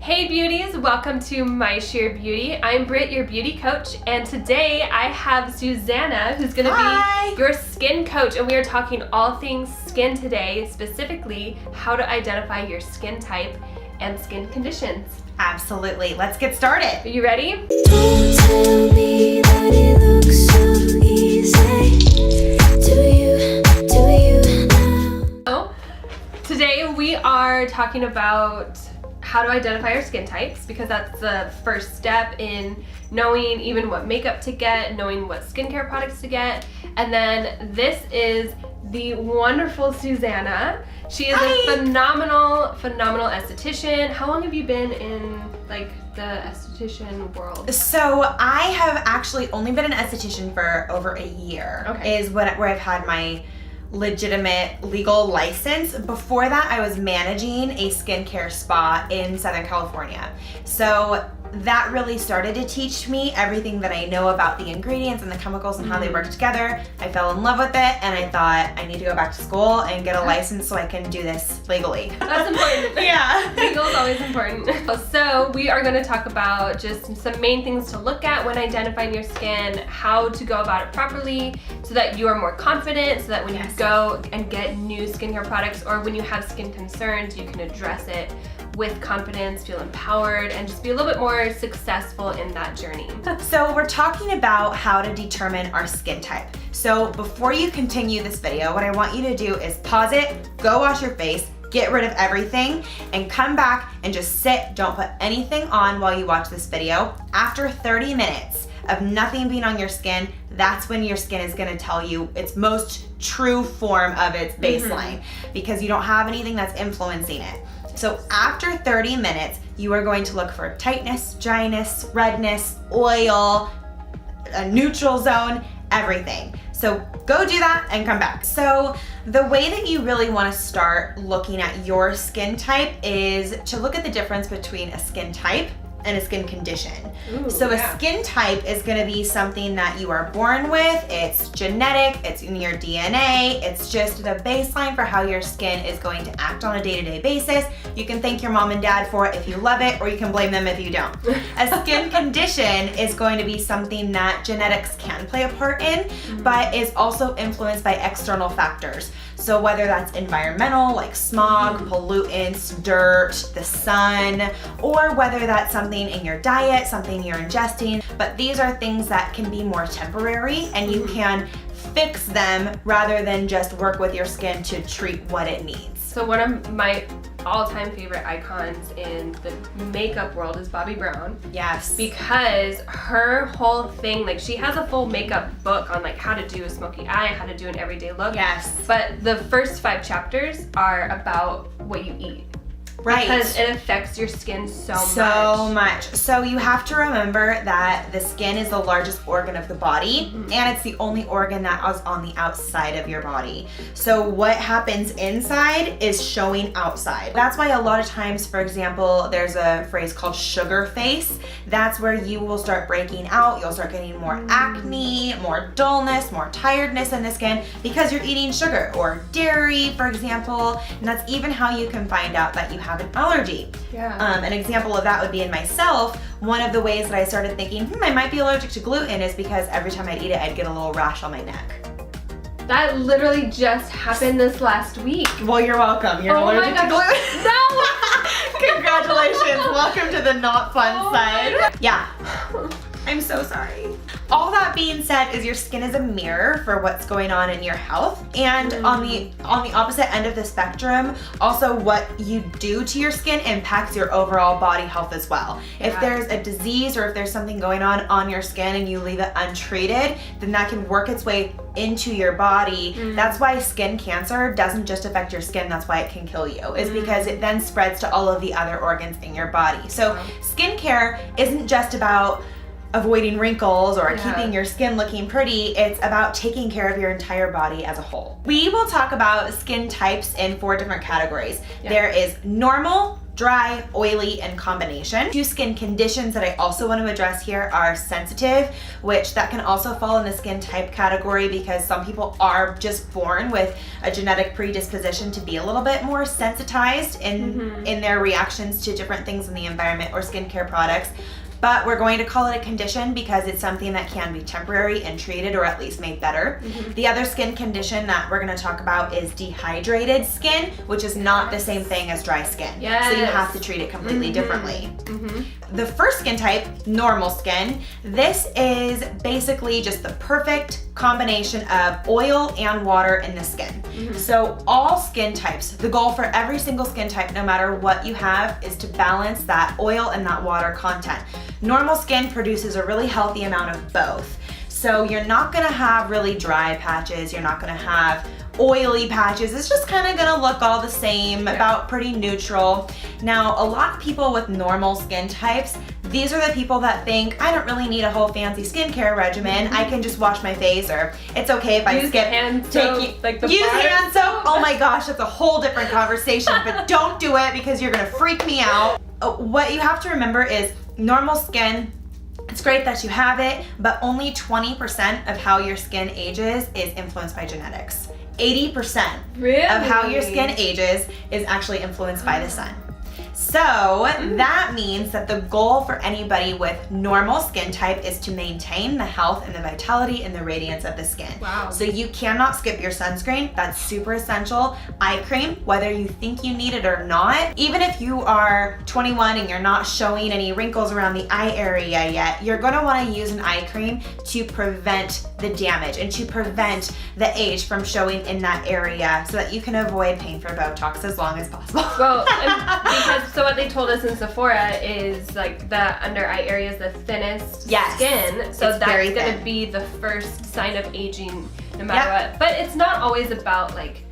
Hey beauties, welcome to My Sheer Beauty. I'm Britt, your beauty coach, and today I have Susanna, who's going to be your skin coach, and we are talking all things skin today, specifically how to identify your skin type and skin conditions. Absolutely. Let's get started. Are you ready? Don't tell me that it looks so easy. Do you now? So, today we are talking about how to identify our skin types, because that's the first step in knowing even what makeup to get, knowing what skincare products to get. And then this is the wonderful Susanna. She is a phenomenal esthetician. How long have you been in like the esthetician world? So I have actually only been an esthetician for over a year. Okay. Is where I've had my legitimate legal license. Before that, I was managing a skincare spa in Southern California. So that really started to teach me everything that I know about the ingredients and the chemicals and how they work together. I fell in love with it, and I thought I need to go back to school and get a license so I can do this legally. That's important. Yeah. Legal is always important. So we are going to talk about just some main things to look at when identifying your skin, how to go about it properly so that you are more confident, so that when you go and get new skincare products or when you have skin concerns, you can address it with confidence, feel empowered, and just be a little bit more successful in that journey. So we're talking about how to determine our skin type. So before you continue this video, what I want you to do is pause it, go wash your face, get rid of everything, and come back and just sit. Don't put anything on while you watch this video. After 30 minutes of nothing being on your skin, that's when your skin is gonna tell you its most true form of its baseline, because you don't have anything that's influencing it. So after 30 minutes, you are going to look for tightness, dryness, redness, oil, a neutral zone, everything. So go do that and come back. So the way that you really want to start looking at your skin type is to look at the difference between a skin type and a skin condition. A skin type is going to be something that you are born with. It's genetic, it's in your DNA, it's just the baseline for how your skin is going to act on a day-to-day basis. You can thank your mom and dad for it if you love it, or you can blame them if you don't. A skin condition is going to be something that genetics can play a part in, but is also influenced by external factors. So whether that's environmental, like smog, pollutants, dirt, the sun, or whether that's something in your diet, something you're ingesting. But these are things that can be more temporary, and you can fix them rather than just work with your skin to treat what it needs. So one of my all-time favorite icons in the makeup world is Bobbi Brown. Yes. Because her whole thing, like she has a full makeup book on like how to do a smoky eye, how to do an everyday look. Yes. But the first 5 chapters are about what you eat. Right. Because it affects your skin so much. So you have to remember that the skin is the largest organ of the body, and it's the only organ that is on the outside of your body. So what happens inside is showing outside. That's why a lot of times, for example, there's a phrase called sugar face. That's where you will start breaking out. You'll start getting more acne, more dullness, more tiredness in the skin because you're eating sugar or dairy, for example. And that's even how you can find out that you have an allergy. An example of that would be in myself. One of the ways that I started thinking, I might be allergic to gluten is because every time I'd eat it, I'd get a little rash on my neck. That literally just happened this last week. Well, you're welcome. You're allergic to gluten. No! Congratulations. Welcome to the not fun side. Yeah. I'm so sorry. All that being said is your skin is a mirror for what's going on in your health, and on the opposite end of the spectrum, also what you do to your skin impacts your overall body health as well. If there's a disease or if there's something going on your skin and you leave it untreated, then that can work its way into your body. That's why skin cancer doesn't just affect your skin, that's why it can kill you, is because it then spreads to all of the other organs in your body. So skincare isn't just about avoiding wrinkles or keeping your skin looking pretty. It's about taking care of your entire body as a whole. We will talk about skin types in 4 different categories. There is normal, dry, oily, and combination. Two skin conditions that I also want to address here are sensitive, which that can also fall in the skin type category because some people are just born with a genetic predisposition to be a little bit more sensitized in their reactions to different things in the environment or skincare products. But we're going to call it a condition because it's something that can be temporary and treated or at least made better. The other skin condition that we're going to talk about is dehydrated skin, which is not the same thing as dry skin. So you have to treat it completely differently. The first skin type, normal skin, this is basically just the perfect combination of oil and water in the skin. So all skin types, the goal for every single skin type, no matter what you have, is to balance that oil and that water content. Normal skin produces a really healthy amount of both. So you're not gonna have really dry patches, you're not gonna have oily patches. It's just kind of gonna look all the same, about pretty neutral. Now, a lot of people with normal skin types, these are the people that think, I don't really need a whole fancy skincare regimen. I can just wash my face, or it's okay if I use skip hand soap, like the use bar hand soap. Oh my gosh, that's a whole different conversation, but don't do it because you're gonna freak me out. What you have to remember is normal skin, it's great that you have it, but only 20% of how your skin ages is influenced by genetics. 80% of how your skin ages is actually influenced by the sun. So that means that the goal for anybody with normal skin type is to maintain the health and the vitality and the radiance of the skin. So you cannot skip your sunscreen. That's super essential. Eye cream, whether you think you need it or not. Even if you are 21 and you're not showing any wrinkles around the eye area yet, you're gonna wanna use an eye cream to prevent the damage and to prevent the age from showing in that area so that you can avoid paying for Botox as long as possible. Well, because so what they told us in Sephora is like the under eye area is the thinnest skin. So that's gonna be the first sign of aging no matter what. But it's not always about like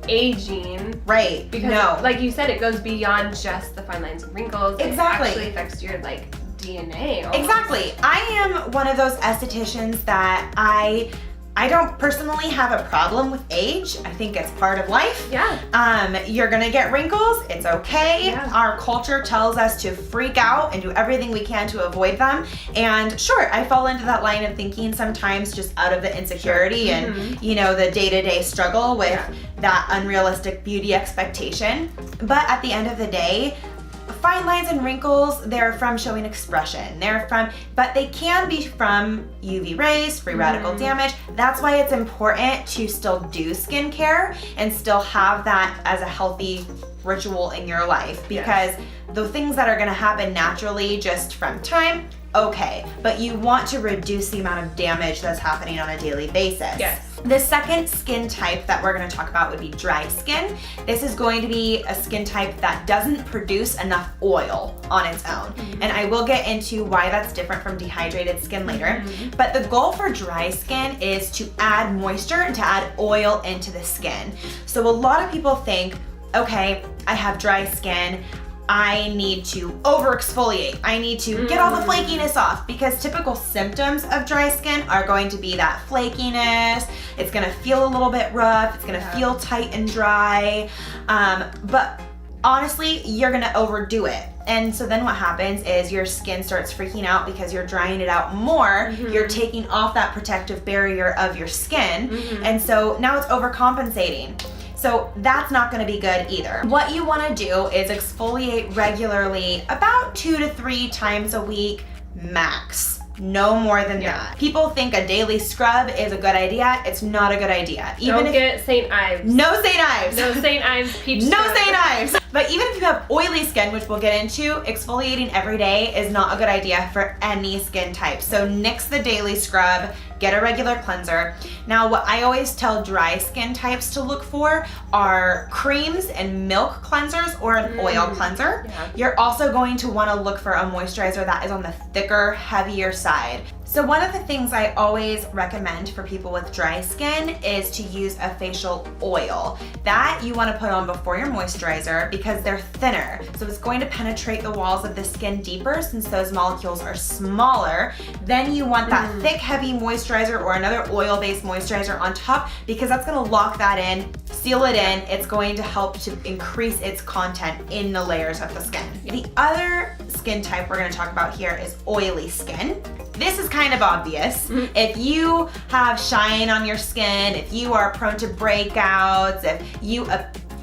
aging. Right. Because like you said, it goes beyond just the fine lines and wrinkles. Exactly. It actually affects your like DNA. Almost. Exactly. I am one of those estheticians that I don't personally have a problem with age. I think it's part of life. You're gonna get wrinkles, it's okay. Our culture tells us to freak out and do everything we can to avoid them. And sure, I fall into that line of thinking sometimes just out of the insecurity and you know, the day-to-day struggle with that unrealistic beauty expectation. But at the end of the day, fine lines and wrinkles, they're from showing expression. But they can be from UV rays, free radical damage. That's why it's important to still do skincare and still have that as a healthy ritual in your life, because the things that are gonna happen naturally just from time, okay, but you want to reduce the amount of damage that's happening on a daily basis. The second skin type that we're going to talk about would be dry skin. This is going to be a skin type that doesn't produce enough oil on its own. And I will get into why that's different from dehydrated skin later. But the goal for dry skin is to add moisture and to add oil into the skin. So a lot of people think, okay, I have dry skin, I need to over exfoliate. I need to get all the flakiness off, because typical symptoms of dry skin are going to be that flakiness. It's gonna feel a little bit rough. It's gonna feel tight and dry. But honestly, you're gonna overdo it. And so then what happens is your skin starts freaking out because you're drying it out more. You're taking off that protective barrier of your skin. And so now it's overcompensating. So that's not gonna be good either. What you wanna do is exfoliate regularly, about 2 to 3 times a week max. No more than that. People think a daily scrub is a good idea. It's not a good idea. Don't get St. Ives. No St. Ives. No St. Ives peach No scrub. St. Ives. But even if you have oily skin, which we'll get into, exfoliating every day is not a good idea for any skin type. So nix the daily scrub, get a regular cleanser. Now, what I always tell dry skin types to look for are creams and milk cleansers or an oil cleanser. You're also going to want to look for a moisturizer that is on the thicker, heavier side. So one of the things I always recommend for people with dry skin is to use a facial oil. That you want to put on before your moisturizer because they're thinner. So it's going to penetrate the walls of the skin deeper since those molecules are smaller. Then you want that thick, heavy moisturizer or another oil-based moisturizer on top because that's going to lock that in seal it in. It's going to help to increase its content in the layers of the skin. The other skin type we're gonna talk about here is oily skin. This is kind of obvious. If you have shine on your skin, if you are prone to breakouts, if you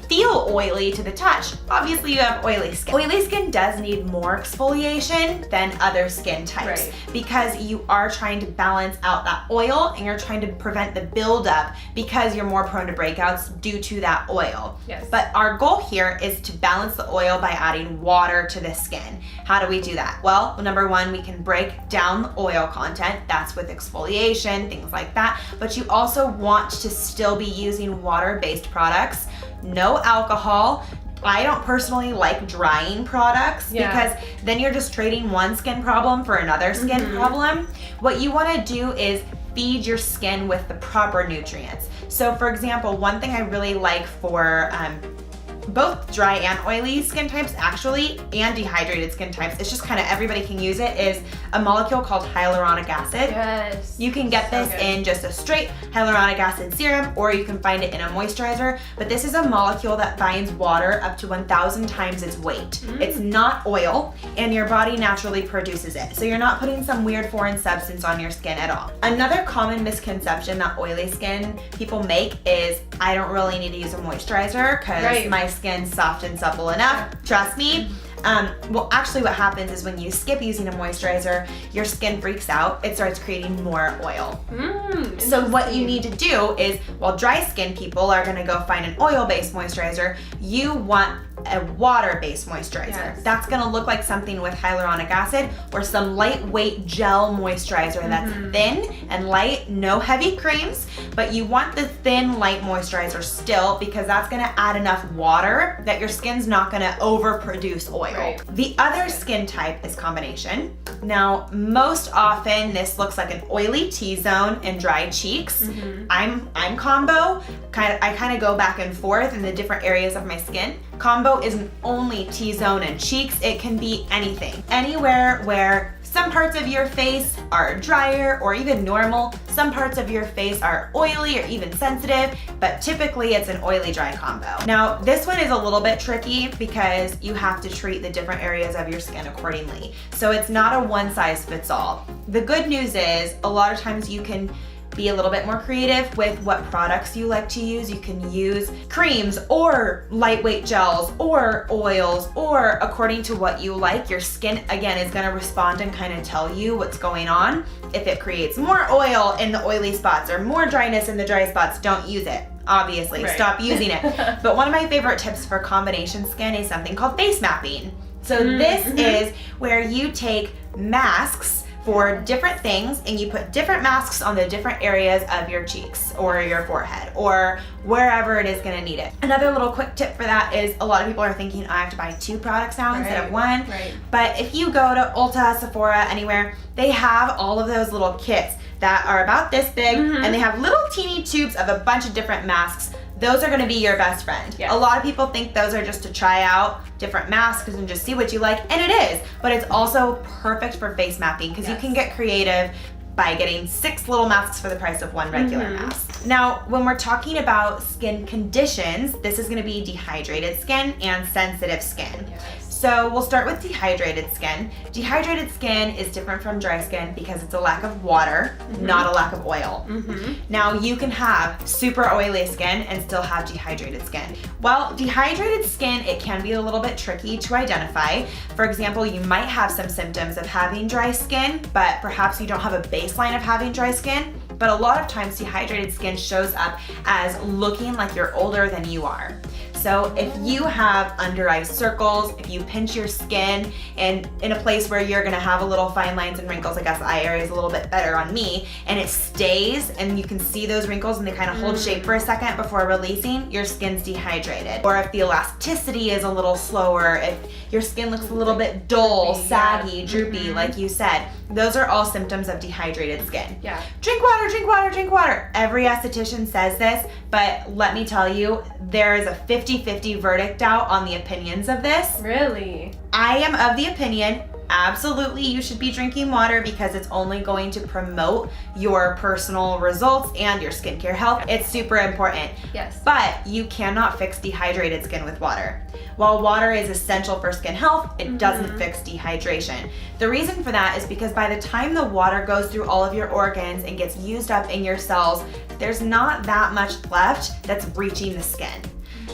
feel oily to the touch, obviously you have oily skin. Oily skin does need more exfoliation than other skin types because you are trying to balance out that oil and you're trying to prevent the buildup because you're more prone to breakouts due to that oil. Yes. But our goal here is to balance the oil by adding water to the skin. How do we do that? Well, number one, we can break down the oil content. That's with exfoliation, things like that. But you also want to still be using water-based products. No alcohol. I don't personally like drying products because then you're just trading one skin problem for another skin problem. What you want to do is feed your skin with the proper nutrients. So for example, one thing I really like for both dry and oily skin types actually, and dehydrated skin types, it's just kind of everybody can use it, is a molecule called hyaluronic acid. Yes. You can get this in just a straight hyaluronic acid serum, or you can find it in a moisturizer, but this is a molecule that binds water up to 1,000 times its weight. It's not oil, and your body naturally produces it. So you're not putting some weird foreign substance on your skin at all. Another common misconception that oily skin people make is, I don't really need to use a moisturizer because my skin's soft and supple enough. Trust me. Well, actually what happens is when you skip using a moisturizer, your skin freaks out. It starts creating more oil. So what you need to do is, while dry skin people are gonna go find an oil-based moisturizer, you want a water-based moisturizer. That's gonna look like something with hyaluronic acid or some lightweight gel moisturizer that's thin and light, no heavy creams, but you want the thin, light moisturizer still because that's gonna add enough water that your skin's not gonna overproduce oil. The other skin type is combination. Now, most often this looks like an oily T-zone and dry cheeks. I'm combo. I kind of go back and forth in the different areas of my skin. Combo isn't only T-zone and cheeks, it can be anything. Anywhere where some parts of your face are drier or even normal, some parts of your face are oily or even sensitive, but typically it's an oily dry combo. Now, this one is a little bit tricky because you have to treat the different areas of your skin accordingly. So it's not a one size fits all. The good news is a lot of times you can be a little bit more creative with what products you like to use. You can use creams or lightweight gels or oils, or according to what you like. Your skin, again, is gonna respond and kind of tell you what's going on. If it creates more oil in the oily spots or more dryness in the dry spots, don't use it. Obviously, stop using it. But one of my favorite tips for combination skin is something called face mapping. So this is where you take masks for different things and you put different masks on the different areas of your cheeks or your forehead or wherever it is gonna need it. Another little quick tip for that is a lot of people are thinking, I have to buy 2 products now instead of 1. But if you go to Ulta, Sephora, anywhere, they have all of those little kits that are about this big and they have little teeny tubes of a bunch of different masks. Those are gonna be your best friend. A lot of people think those are just to try out different masks and just see what you like, and it is, but it's also perfect for face mapping because you can get creative by getting 6 little masks for the price of 1 regular mask. Now, when we're talking about skin conditions, this is gonna be dehydrated skin and sensitive skin. So we'll start with dehydrated skin. Dehydrated skin is different from dry skin because it's a lack of water, not a lack of oil. Now you can have super oily skin and still have dehydrated skin. Well, dehydrated skin, it can be a little bit tricky to identify. For example, you might have some symptoms of having dry skin, but perhaps you don't have a baseline of having dry skin. But a lot of times dehydrated skin shows up as looking like you're older than you are. So if you have under eye circles, if you pinch your skin and in a place where you're gonna have a little fine lines and wrinkles, I guess the eye area is a little bit better on me, and it stays and you can see those wrinkles and they kind of hold shape for a second before releasing, your skin's dehydrated. Or if the elasticity is a little slower, if your skin looks a little bit dull, saggy, droopy, like you said, those are all symptoms of dehydrated skin. Drink water, drink water, drink water. Every esthetician says this, but let me tell you, there is a 50-50 verdict out on the opinions of this. Really? I am of the opinion, absolutely you should be drinking water because it's only going to promote your personal results and your skincare health. It's super important. Yes. But you cannot fix dehydrated skin with water. While water is essential for skin health, it doesn't fix dehydration. The reason for that is because by the time the water goes through all of your organs and gets used up in your cells, there's not that much left that's reaching the skin.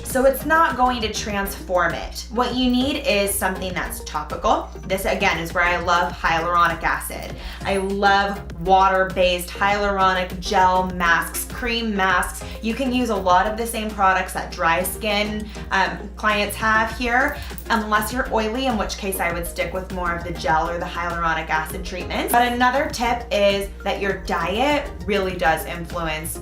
So it's not going to transform it. What you need is something that's topical. This again is where I love hyaluronic acid. I love water-based hyaluronic gel masks, cream masks. You can use a lot of the same products that dry skin clients have here, unless you're oily, in which case I would stick with more of the gel or the hyaluronic acid treatments. But another tip is that your diet really does influence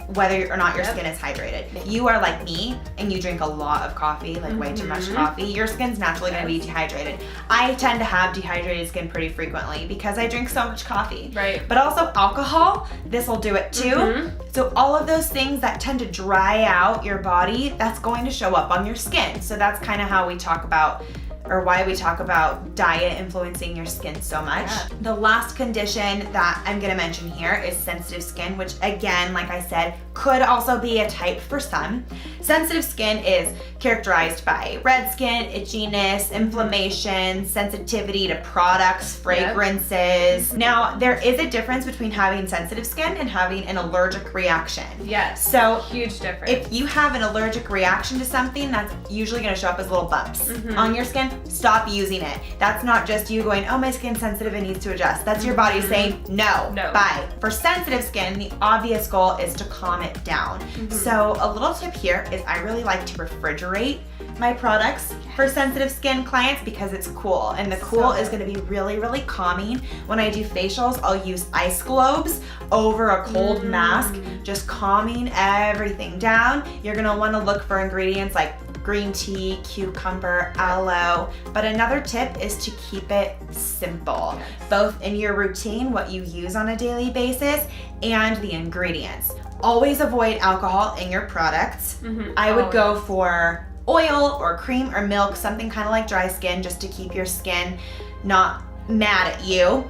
whether or not your skin is hydrated. If you are like me and you drink a lot of coffee, like way too much coffee, your skin's naturally gonna be dehydrated. I tend to have dehydrated skin pretty frequently because I drink so much coffee. Right. But also alcohol, this will do it too. So all of those things that tend to dry out your body, that's going to show up on your skin. So that's kind of how we talk about, or why we talk about diet influencing your skin so much. Yeah. The last condition that I'm gonna mention here is sensitive skin, which again, like I said, could also be a type for some. Sensitive skin is characterized by red skin, itchiness, inflammation, sensitivity to products, fragrances. Now, there is a difference between having sensitive skin and having an allergic reaction. Yes. So huge difference. if you have an allergic reaction to something, that's usually gonna show up as little bumps on your skin. Stop using it. That's not just you going, oh, my skin's sensitive, it needs to adjust. That's your body saying, no, bye. For sensitive skin, the obvious goal is to calm it down. So a little tip here is I really like to refrigerate my products for sensitive skin clients because it's cool, and the cool is gonna be really, really calming. When I do facials, I'll use ice globes over a cold mask, just calming everything down. You're gonna wanna look for ingredients like green tea, cucumber, aloe. But another tip is to keep it simple, both in your routine, what you use on a daily basis, and the ingredients. Always avoid alcohol in your products. I would go for oil or cream or milk, something kind of like dry skin, just to keep your skin not mad at you.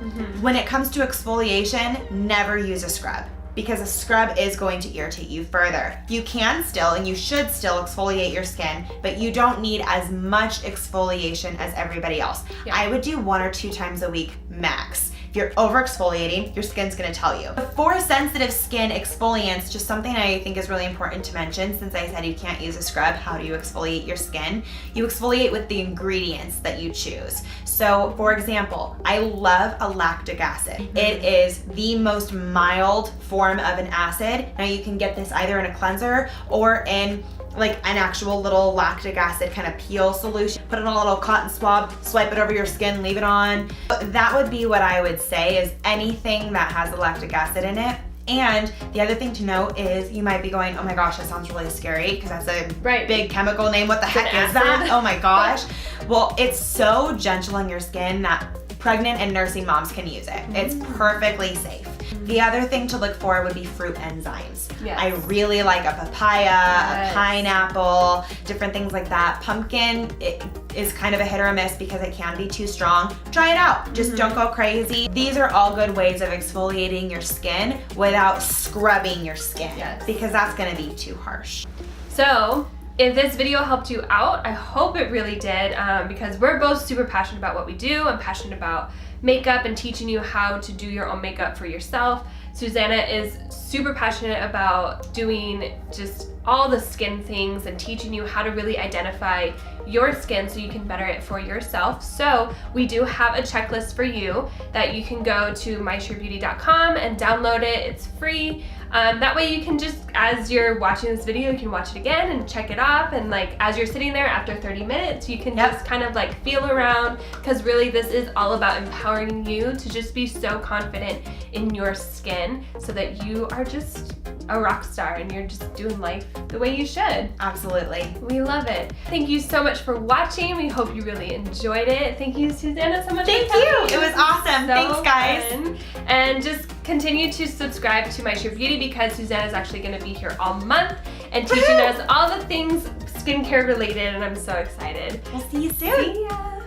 When it comes to exfoliation, never use a scrub, because a scrub is going to irritate you further. You can still, and you should still exfoliate your skin, but you don't need as much exfoliation as everybody else. I would do 1 or 2 times a week max. If you're over exfoliating, your skin's gonna tell you. For sensitive skin exfoliants, just something I think is really important to mention, since I said you can't use a scrub, how do you exfoliate your skin? You exfoliate with the ingredients that you choose. So for example, I love a lactic acid. It is the most mild form of an acid. Now you can get this either in a cleanser or in like an actual little lactic acid kind of peel solution. Put it on a little cotton swab, swipe it over your skin, leave it on. That would be what I would say is anything that has a lactic acid in it. And the other thing to note is you might be going, oh my gosh, that sounds really scary because that's a big chemical name. What the heck is that? Oh my gosh. Well, it's so gentle on your skin that pregnant and nursing moms can use it. It's perfectly safe. The other thing to look for would be fruit enzymes. I really like a papaya, a pineapple, different things like that. Pumpkin, it is kind of a hit or a miss because it can be too strong. Try it out, just don't go crazy. These are all good ways of exfoliating your skin without scrubbing your skin because that's gonna be too harsh. So, if this video helped you out, I hope it really did, because we're both super passionate about what we do. I'm passionate about makeup and teaching you how to do your own makeup for yourself. Susanna is super passionate about doing just all the skin things and teaching you how to really identify your skin so you can better it for yourself. So we do have a checklist for you that you can go to mysharebeauty.com and download it. It's free. That way you can just, as you're watching this video, you can watch it again and check it off, and like as you're sitting there after 30 minutes, you can just kind of like feel around, because really this is all about empowering you to just be so confident in your skin so that you are just a rock star and you're just doing life the way you should. Absolutely. We love it. Thank you so much for watching. We hope you really enjoyed it. Thank you, Susanna, so much for coming. Thank you. It was awesome. Thanks, guys. Fun. And just continue to subscribe to My Sheer Beauty, because Susanna's actually going to be here all month and teaching us all the things skincare related, and I'm so excited. We'll see you soon. See ya.